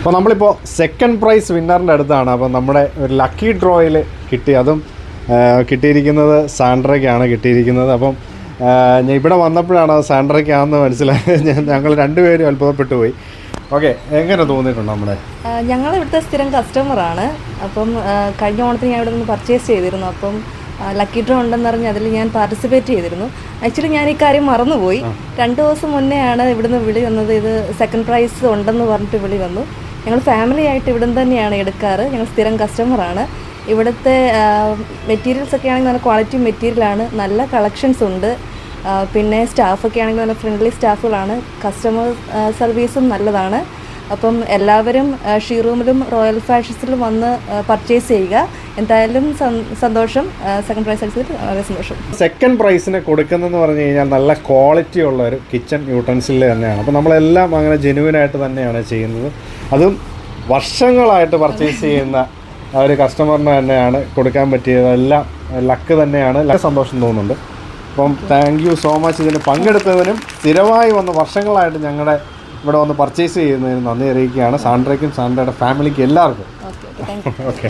അപ്പോൾ നമ്മളിപ്പോൾ second prize വിന്നറിൻ്റെ അടുത്താണ്. അപ്പോൾ നമ്മുടെ ഒരു ലക്കി ഡ്രോയിൽ കിട്ടി. അതും കിട്ടിയിരിക്കുന്നത് സാൻഡ്രയ്ക്കാണ് കിട്ടിയിരിക്കുന്നത്. അപ്പം ഞാൻ ഇവിടെ വന്നപ്പോഴാണ് അത് സാൻഡ്രയ്ക്കാണെന്ന് മനസ്സിലായത്. ഞങ്ങൾ രണ്ടുപേരും അത്ഭുതപ്പെട്ടു പോയി. ഓക്കെ, എങ്ങനെ തോന്നിയിട്ടുണ്ട് നമ്മുടെ? ഞങ്ങൾ ഇവിടുത്തെ സ്ഥിരം കസ്റ്റമറാണ്. അപ്പം കഴിഞ്ഞ ഓണത്തിന് ഞാൻ ഇവിടെ നിന്ന് പർച്ചേസ് ചെയ്തിരുന്നു. അപ്പം ലക്കി ഡ്രോ ഉണ്ടെന്നറിഞ്ഞ് അതിൽ ഞാൻ പാർട്ടിസിപ്പേറ്റ് ചെയ്തിരുന്നു. ആക്ച്വലി ഞാൻ ഈ കാര്യം മറന്നുപോയി. 2 ദിവസം മുന്നെയാണ് ഇവിടുന്ന് വിളി വന്നത്. ഇത് സെക്കൻഡ് പ്രൈസ് ഉണ്ടെന്ന് പറഞ്ഞിട്ട് വിളി വന്നു. ഞങ്ങൾ ഫാമിലി ആയിട്ട് ഇവിടുന്ന് തന്നെയാണ് എടുക്കാറ്. ഞങ്ങൾ സ്ഥിരം കസ്റ്റമറാണ്. ഇവിടുത്തെ മെറ്റീരിയൽസ് ഒക്കെ ആണെങ്കിൽ നല്ല ക്വാളിറ്റി മെറ്റീരിയലാണ്, നല്ല കളക്ഷൻസ് ഉണ്ട്. പിന്നെ സ്റ്റാഫൊക്കെ ആണെങ്കിൽ നല്ല ഫ്രണ്ട്ലി സ്റ്റാഫുകളാണ്. കസ്റ്റമർ സർവീസും നല്ലതാണ്. അപ്പം എല്ലാവരും ഷീറൂമിലും റോയൽ ഫാഷൻസിലും വന്ന് പർച്ചേസ് ചെയ്യുക. എന്തായാലും സന്തോഷം. സെക്കൻഡ് പ്രൈസ് അടിച്ചതിൽ വളരെ സന്തോഷം. സെക്കൻഡ് പ്രൈസിന് കൊടുക്കുന്നതെന്ന് പറഞ്ഞു കഴിഞ്ഞാൽ നല്ല ക്വാളിറ്റി ഉള്ള ഒരു കിച്ചൺ യൂട്ടൻസിൽ തന്നെയാണ്. അപ്പോൾ നമ്മളെല്ലാം അങ്ങനെ ജെനുവിനായിട്ട് തന്നെയാണ് ചെയ്യുന്നത്. അതും വർഷങ്ങളായിട്ട് പർച്ചേസ് ചെയ്യുന്ന ഒരു കസ്റ്റമറിന് തന്നെയാണ് കൊടുക്കാൻ പറ്റിയത്. എല്ലാം ലക്ക് തന്നെയാണ്. സന്തോഷം തോന്നുന്നുണ്ട്. അപ്പം താങ്ക് യു സോ മച്ച്. ഇതിന് പങ്കെടുത്തതിനും സ്ഥിരമായി വന്ന് വർഷങ്ങളായിട്ട് ഞങ്ങളുടെ ഇവിടെ വന്ന് പർച്ചേസ് ചെയ്യുന്നതിന് നന്ദി അറിയിക്കുകയാണ്. സാൻഡ്രയ്ക്കും സാൻഡ്രയുടെ ഫാമിലിക്കും എല്ലാവർക്കും. ഓക്കെ. ഓക്കെ.